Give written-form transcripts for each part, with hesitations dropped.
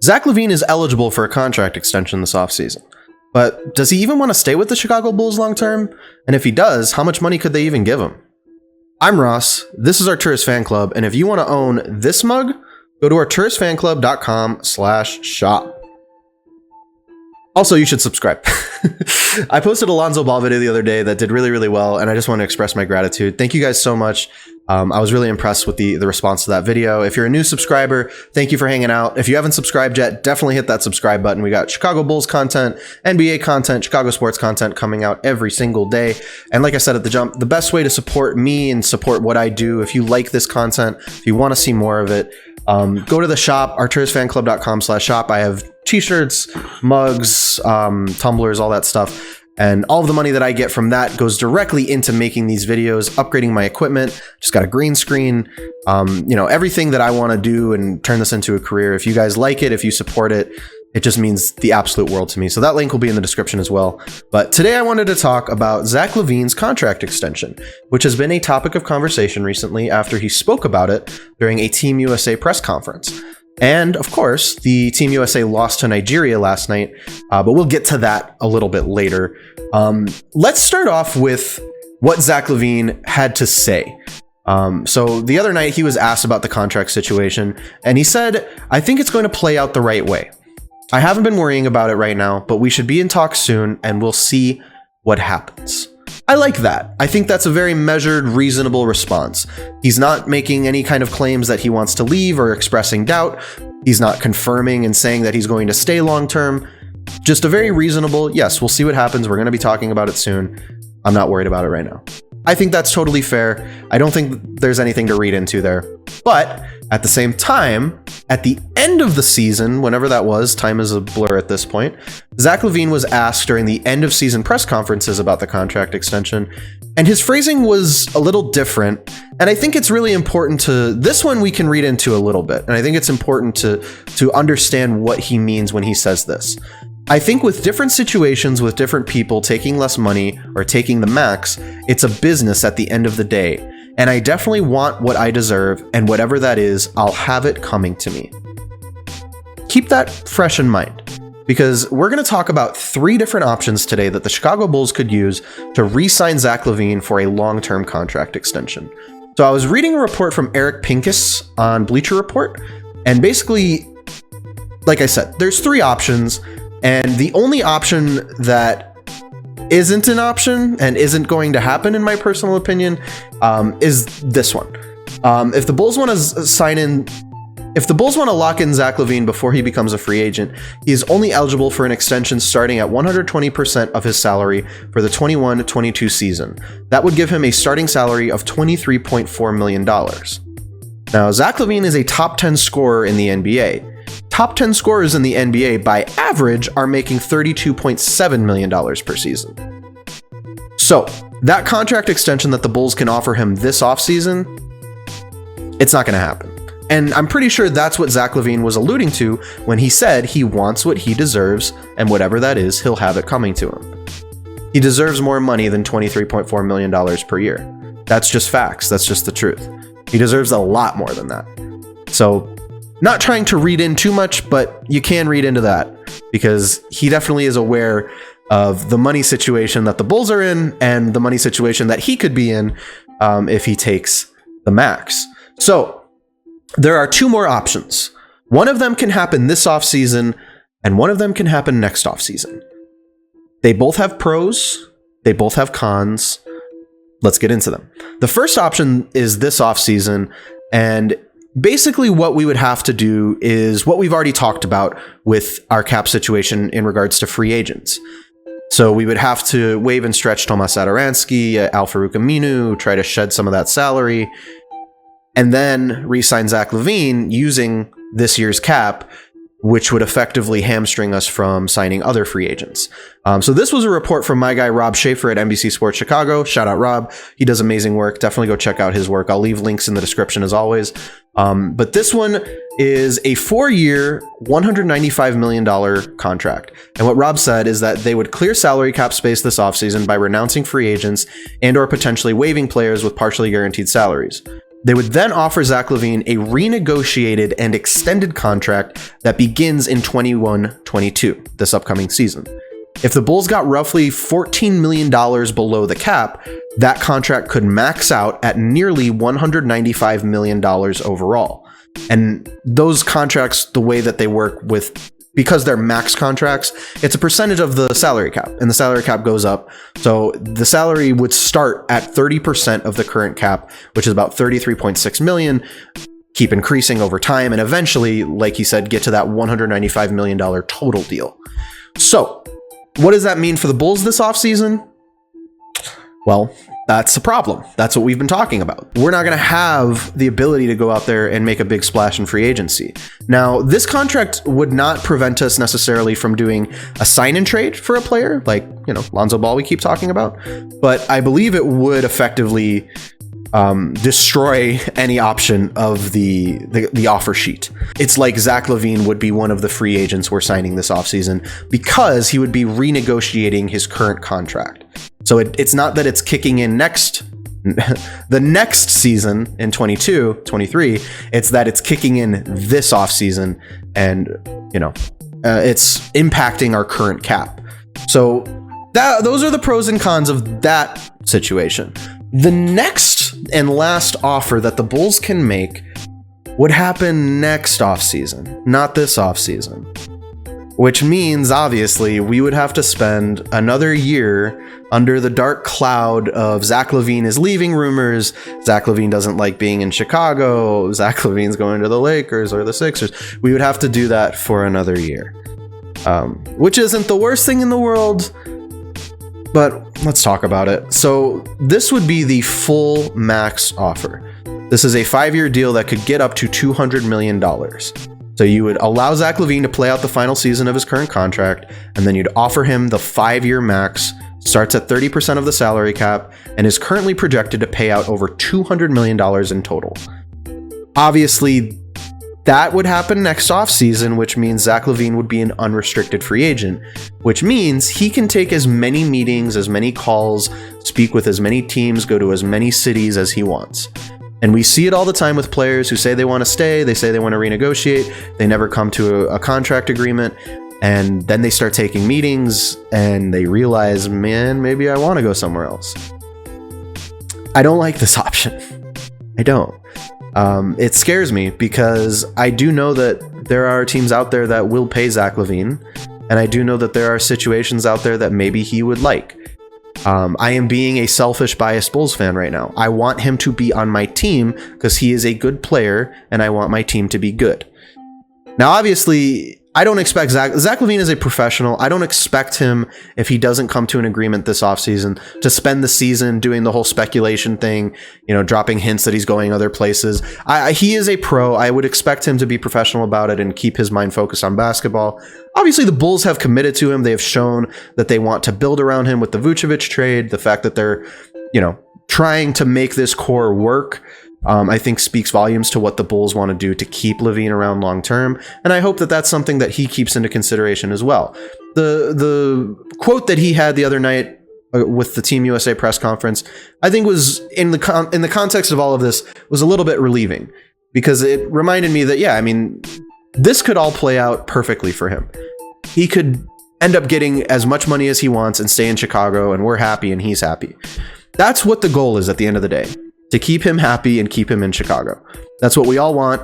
Zach Lavine is eligible for a contract extension this offseason. But does he even want to stay with the Chicago Bulls long term? And if he does, how much money could they even give him? I'm Ross, this is Arturis Fan Club, and if you want to own this mug, go to arturisfanclub.com/shop. Also, you should subscribe. I posted a Lonzo Ball video the other day that did really, really well, and I just want to express my gratitude. Thank you guys so much. I was really impressed with the response to that video. If you're a new subscriber, thank you for hanging out. If you haven't subscribed yet, definitely hit that subscribe button. We got Chicago Bulls content, NBA content, Chicago sports content coming out every single day. And like I said at the jump, the best way to support me and support what I do, if you like this content, if you want to see more of it, go to the shop, arturisfanclub.com/shop. I have t-shirts, mugs, tumblers, all that stuff. And all of the money that I get from that goes directly into making these videos, upgrading my equipment. Just got a green screen, everything that I want to do and turn this into a career. If you guys like it, if you support it, it just means the absolute world to me. So that link will be in the description as well. But today I wanted to talk about Zach Lavine's contract extension, which has been a topic of conversation recently after he spoke about it during a Team USA press conference. And of course, the Team USA lost to Nigeria last night, but we'll get to that a little bit later. Let's start off with what Zach Lavine had to say. So the other night he was asked about the contract situation, and he said, "I think it's going to play out the right way. I haven't been worrying about it right now, but we should be in talks soon, and we'll see what happens." I like that. I think that's a very measured, reasonable response. He's not making any kind of claims that he wants to leave or expressing doubt. He's not confirming and saying that he's going to stay long term. Just a very reasonable, yes, we'll see what happens. We're going to be talking about it soon. I'm not worried about it right now. I think that's totally fair. I don't think there's anything to read into there. But at the same time, at the end of the season, whenever that was, time is a blur at this point, Zach Lavine was asked during the end of season press conferences about the contract extension, and his phrasing was a little different. And I think it's really important this one we can read into a little bit. And I think it's important to understand what he means when he says this. I think with different situations, with different people taking less money or taking the max, it's a business at the end of the day. And I definitely want what I deserve, and whatever that is, I'll have it coming to me. Keep that fresh in mind, because we're going to talk about 3 different options today that the Chicago Bulls could use to re-sign Zach Lavine for a long-term contract extension. So I was reading a report from Eric Pincus on Bleacher Report, and basically, like I said, there's 3 options. And the only option that isn't an option and isn't going to happen, in my personal opinion, is this one. If the Bulls want to lock in Zach Lavine before he becomes a free agent, he is only eligible for an extension starting at 120% of his salary for the 21-22 season. That would give him a starting salary of $23.4 million. Now, Zach Lavine is a top 10 scorer in the NBA. Top 10 scorers in the NBA, by average, are making $32.7 million per season. So, that contract extension that the Bulls can offer him this offseason, it's not going to happen. And I'm pretty sure that's what Zach Lavine was alluding to when he said he wants what he deserves, and whatever that is, he'll have it coming to him. He deserves more money than $23.4 million per year. That's just facts. That's just the truth. He deserves a lot more than that. So, not trying to read in too much, but you can read into that, because he definitely is aware of the money situation that the Bulls are in and the money situation that he could be in if he takes the max. So there are 2 more options. One of them can happen this offseason, and one of them can happen next offseason. They both have pros. They both have cons. Let's get into them. The first option is this offseason, and basically what we would have to do is what we've already talked about with our cap situation in regards to free agents. So we would have to waive and stretch Tomas Satoransky, Al-Farouq Aminu, try to shed some of that salary, and then re-sign Zach Lavine using this year's cap, which would effectively hamstring us from signing other free agents. So this was a report from my guy, Rob Schaefer at NBC Sports Chicago. Shout out, Rob. He does amazing work. Definitely go check out his work. I'll leave links in the description as always. But this one is a 4-year, $195 million contract. And what Rob said is that they would clear salary cap space this offseason by renouncing free agents and or potentially waiving players with partially guaranteed salaries. They would then offer Zach Lavine a renegotiated and extended contract that begins in 21-22, this upcoming season. If the Bulls got roughly $14 million below the cap, that contract could max out at nearly $195 million overall. And those contracts, the way that they work with, because they're max contracts, it's a percentage of the salary cap, and the salary cap goes up. So the salary would start at 30% of the current cap, which is about $33.6 million, keep increasing over time, and eventually, like he said, get to that $195 million total deal. So what does that mean for the Bulls this offseason? Well, that's the problem. That's what we've been talking about. We're not going to have the ability to go out there and make a big splash in free agency. Now, this contract would not prevent us necessarily from doing a sign and trade for a player like, Lonzo Ball we keep talking about, but I believe it would effectively destroy any option of the offer sheet. It's like Zach Lavine would be one of the free agents we're signing this offseason because he would be renegotiating his current contract. So it's not that it's kicking in the next season in 22-23. It's that it's kicking in this offseason, and it's impacting our current cap. So those are the pros and cons of that situation. The next and last offer that the Bulls can make would happen next offseason, not this offseason. Which means, obviously, we would have to spend another year under the dark cloud of Zach Lavine is leaving rumors. Zach Lavine doesn't like being in Chicago. Zach Lavine's going to the Lakers or the Sixers. We would have to do that for another year, which isn't the worst thing in the world, but let's talk about it. So this would be the full max offer. This is a 5-year deal that could get up to $200 million. So you would allow Zach Lavine to play out the final season of his current contract, and then you'd offer him the 5-year max, starts at 30% of the salary cap, and is currently projected to pay out over $200 million in total. Obviously, that would happen next offseason, which means Zach Lavine would be an unrestricted free agent, which means he can take as many meetings, as many calls, speak with as many teams, go to as many cities as he wants. And we see it all the time with players who say they want to stay, they say they want to renegotiate, they never come to a contract agreement, and then they start taking meetings and they realize, man, maybe I want to go somewhere else. I don't like this option. I don't. It scares me because I do know that there are teams out there that will pay Zach Lavine, and I do know that there are situations out there that maybe he would like. I am being a selfish, biased Bulls fan right now. I want him to be on my team because he is a good player, and I want my team to be good. Now, obviously, I don't expect Zach Lavine is a professional. I don't expect him, if he doesn't come to an agreement this offseason, to spend the season doing the whole speculation thing, dropping hints that he's going other places. He is a pro. I would expect him to be professional about it and keep his mind focused on basketball. Obviously, the Bulls have committed to him. They have shown that they want to build around him with the Vucevic trade. The fact that they're, trying to make this core work, I think speaks volumes to what the Bulls want to do to keep Lavine around long term, and I hope that that's something that he keeps into consideration as well. The quote that he had the other night with the Team USA press conference, I think was in the context of all of this, was a little bit relieving, because it reminded me that this could all play out perfectly for him. He could end up getting as much money as he wants and stay in Chicago, and we're happy and he's happy. That's what the goal is at the end of the day. To keep him happy and keep him in Chicago. That's what we all want.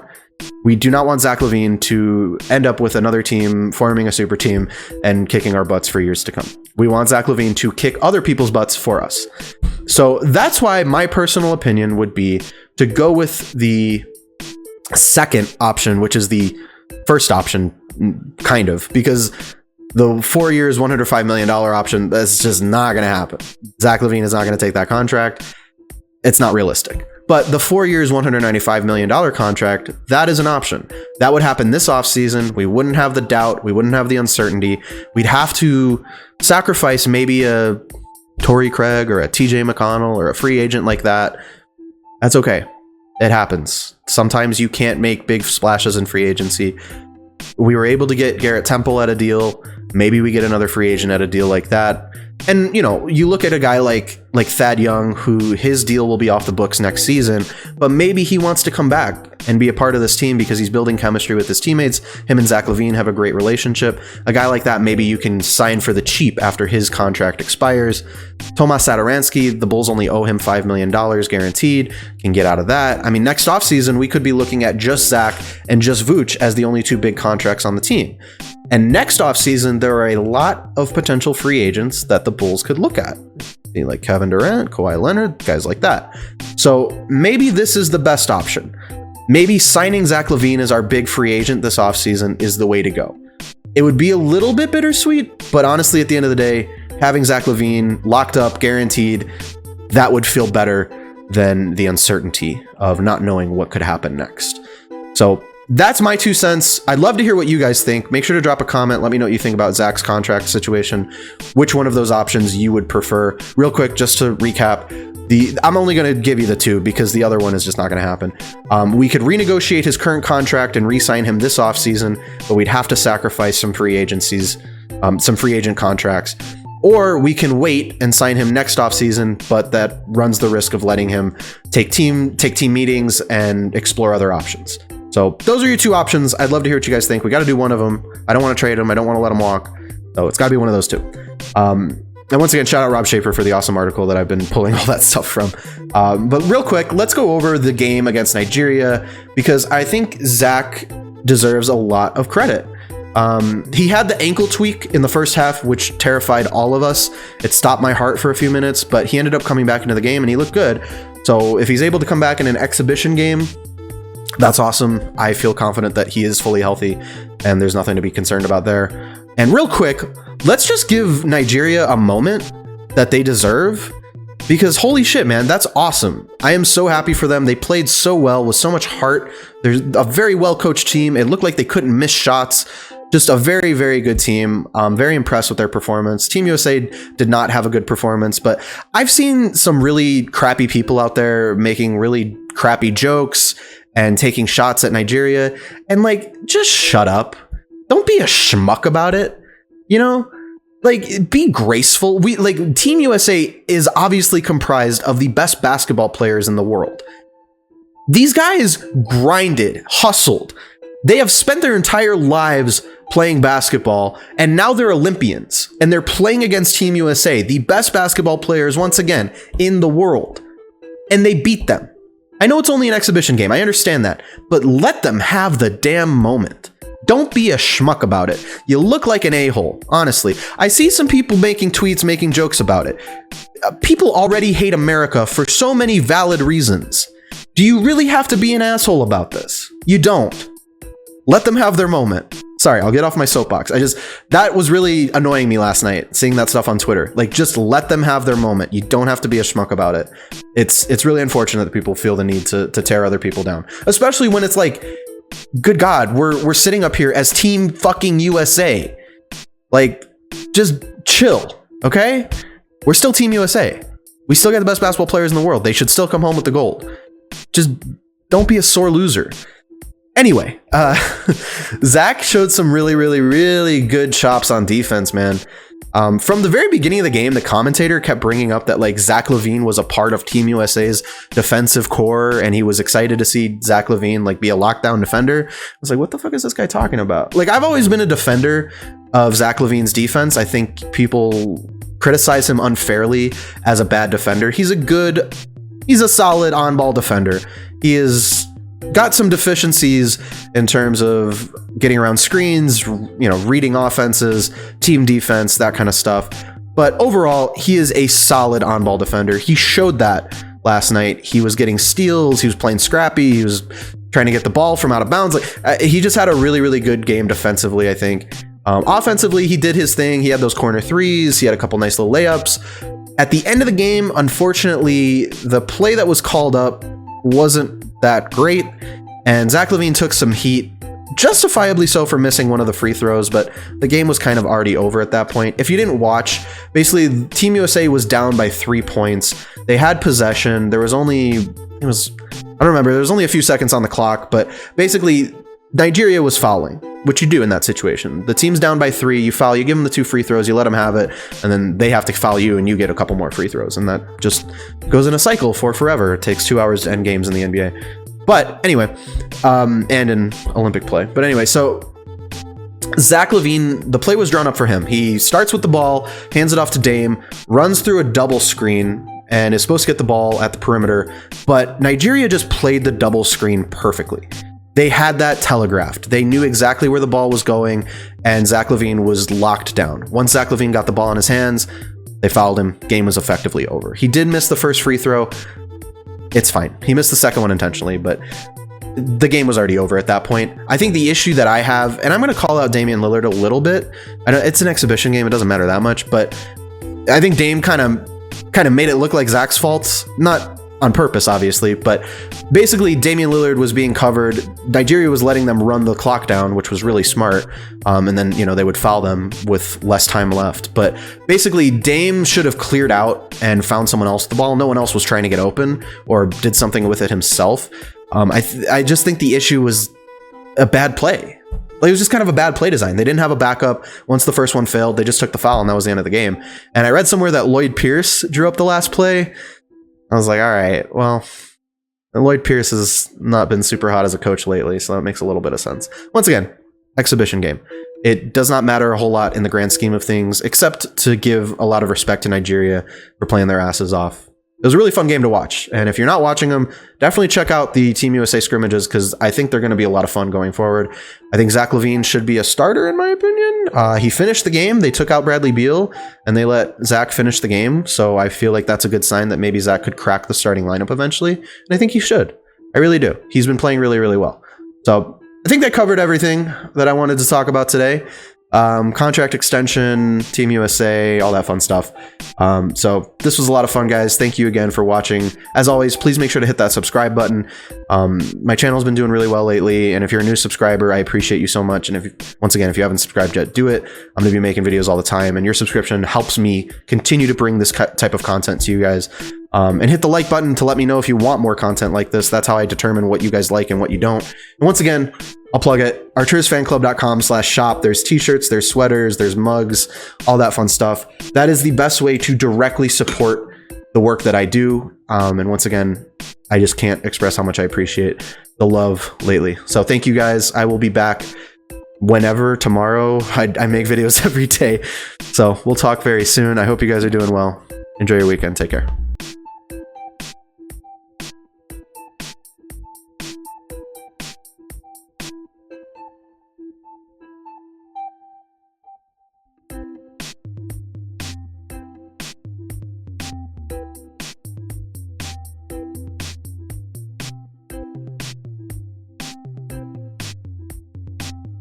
We do not want Zach Lavine to end up with another team, forming a super team, and kicking our butts for years to come. We want Zach Lavine to kick other people's butts for us. So that's why my personal opinion would be to go with the second option, which is the first option, kind of, because the 4 years, $105 million option, that's just not going to happen. Zach Lavine is not going to take that contract. It's not realistic. But the 4 years, $195 million contract, that is an option. That would happen this offseason. We wouldn't have the doubt. We wouldn't have the uncertainty. We'd have to sacrifice maybe a Torrey Craig or a TJ McConnell or a free agent like that. That's okay. It happens. Sometimes you can't make big splashes in free agency. We were able to get Garrett Temple at a deal. Maybe we get another free agent at a deal like that. And, you know, you look at a guy like Thad Young, who his deal will be off the books next season, but maybe he wants to come back and be a part of this team because he's building chemistry with his teammates. Him and Zach Lavine have a great relationship. A guy like that, maybe you can sign for the cheap after his contract expires. Tomas Satoransky, the Bulls only owe him $5 million guaranteed, can get out of that. I mean, next offseason, we could be looking at just Zach and just Vooch as the only two big contracts on the team. And next offseason, there are a lot of potential free agents that the Bulls could look at. Like Kevin Durant, Kawhi Leonard, guys like that. So maybe this is the best option. Maybe signing Zach Lavine as our big free agent this offseason is the way to go. It would be a little bit bittersweet, but honestly, at the end of the day, having Zach Lavine locked up, guaranteed, that would feel better than the uncertainty of not knowing what could happen next. So that's my 2 cents. I'd love to hear what you guys think. Make sure to drop a comment. Let me know what you think about Zach's contract situation, which one of those options you would prefer. Real quick, just to recap, I'm only going to give you the 2 because the other one is just not going to happen. We could renegotiate his current contract and re-sign him this offseason, but we'd have to sacrifice some free agencies, some free agent contracts. Or we can wait and sign him next offseason, but that runs the risk of letting him take team meetings and explore other options. So those are your 2 options. I'd love to hear what you guys think. We got to do one of them. I don't want to trade him. I don't want to let him walk. So it's got to be one of those 2. And once again, shout out Rob Schaefer for the awesome article that I've been pulling all that stuff from. But real quick, let's go over the game against Nigeria, because I think Zach deserves a lot of credit. He had the ankle tweak in the first half, which terrified all of us. It stopped my heart for a few minutes, but he ended up coming back into the game and he looked good. So if he's able to come back in an exhibition game, that's awesome. I feel confident that he is fully healthy and there's nothing to be concerned about there. And real quick, let's just give Nigeria a moment that they deserve, because holy shit, man, that's awesome. I am so happy for them. They played so well with so much heart. There's a very well-coached team. It looked like they couldn't miss shots. Just a very, very good team. I'm very impressed with their performance. Team USA did not have a good performance, but I've seen some really crappy people out there making really crappy jokes and taking shots at Nigeria, and like, just shut up. Don't be a schmuck about it. You know, like, be graceful. Team USA is obviously comprised of the best basketball players in the world. These guys grinded, hustled. They have spent their entire lives playing basketball, and now they're Olympians, and they're playing against Team USA, the best basketball players, once again, in the world. And they beat them. I know it's only an exhibition game, I understand that, but let them have the damn moment. Don't be a schmuck about it. You look like an a-hole, honestly. I see some people making tweets, making jokes about it. People already hate America for so many valid reasons. Do you really have to be an asshole about this? You don't. Let them have their moment. Sorry, I'll get off my soapbox. That was really annoying me last night, seeing that stuff on Twitter. Like, just let them have their moment. You don't have to be a schmuck about it. It's really unfortunate that people feel the need to tear other people down, especially when it's like, good God, we're sitting up here as Team fucking USA. Like, just chill, okay? We're still Team USA. We still got the best basketball players in the world. They should still come home with the gold. Just don't be a sore loser. Anyway, Zach showed some really, really, really good chops on defense, man. From the very beginning of the game, the commentator kept bringing up that like Zach Lavine was a part of Team USA's defensive core, and he was excited to see Zach Lavine like be a lockdown defender. I was like, what the fuck is this guy talking about? Like, I've always been a defender of Zach Lavine's defense. I think people criticize him unfairly as a bad defender. He's a solid on-ball defender. He is got some deficiencies in terms of getting around screens, you know, reading offenses, team defense, that kind of stuff. But overall, he is a solid on-ball defender. He showed that last night. He was getting steals. He was playing scrappy. He was trying to get the ball from out of bounds. Like, he just had a really, really good game defensively, I think. Offensively, he did his thing. He had those corner threes. He had a couple nice little layups. At the end of the game, unfortunately, the play that was called up wasn't that great, and Zach Lavine took some heat, justifiably so, for missing one of the free throws, but the game was kind of already over at that point. If you didn't watch, basically Team USA was down by 3 points. They had possession. There was only a few seconds on the clock, but basically Nigeria was fouling, which you do in that situation. The team's down by 3, you foul, you give them the 2 free throws, you let them have it, and then they have to foul you and you get a couple more free throws. And that just goes in a cycle for forever. It takes 2 hours to end games in the NBA. But anyway, and in Olympic play. But anyway, so Zach Lavine, the play was drawn up for him. He starts with the ball, hands it off to Dame, runs through a double screen, and is supposed to get the ball at the perimeter. But Nigeria just played the double screen perfectly. They had that telegraphed. They knew exactly where the ball was going, and Zach Lavine was locked down. Once Zach Lavine got the ball in his hands, they fouled him. Game was effectively over. He did miss the first free throw. It's fine. He missed the second one intentionally, but the game was already over at that point. I think the issue that I have, and I'm going to call out Damian Lillard a little bit. I know it's an exhibition game. It doesn't matter that much, but I think Dame kind of made it look like Zach's fault. Not on purpose, obviously, but basically Damian Lillard was being covered. Nigeria was letting them run the clock down, which was really smart. And then, they would foul them with less time left. But basically Dame should have cleared out and found someone else the ball. No one else was trying to get open or did something with it himself. I just think the issue was a bad play. It was just kind of a bad play design. They didn't have a backup. Once the first one failed, they just took the foul and that was the end of the game. And I read somewhere that Lloyd Pierce drew up the last play. I was like, all right, well, Lloyd Pierce has not been super hot as a coach lately, so that makes a little bit of sense. Once again, exhibition game. It does not matter a whole lot in the grand scheme of things, except to give a lot of respect to Nigeria for playing their asses off. It was a really fun game to watch, and if you're not watching them, definitely check out the Team USA scrimmages, because I think they're going to be a lot of fun going forward. I think Zach Lavine should be a starter, in my opinion. He finished the game. They took out Bradley Beal, and they let Zach finish the game, so I feel like that's a good sign that maybe Zach could crack the starting lineup eventually, and I think he should. I really do. He's been playing really, really well. So I think that covered everything that I wanted to talk about today. Contract extension, Team USA, all that fun stuff. So this was a lot of fun, guys. Thank you again for watching. As always, please make sure to hit that subscribe button. My channel's been doing really well lately, and if you're a new subscriber, I appreciate you so much. And once again, if you haven't subscribed yet, do it. I'm going to be making videos all the time, and your subscription helps me continue to bring this type of content to you guys. And hit the like button to let me know if you want more content like this. That's how I determine what you guys like and what you don't. And once again, I'll plug it, artursfanclub.com/shop. There's t-shirts, there's sweaters, there's mugs, all that fun stuff. That is the best way to directly support the work that I do. And once again, I just can't express how much I appreciate the love lately. So thank you guys. I will be back whenever, tomorrow. I make videos every day. So we'll talk very soon. I hope you guys are doing well. Enjoy your weekend. Take care.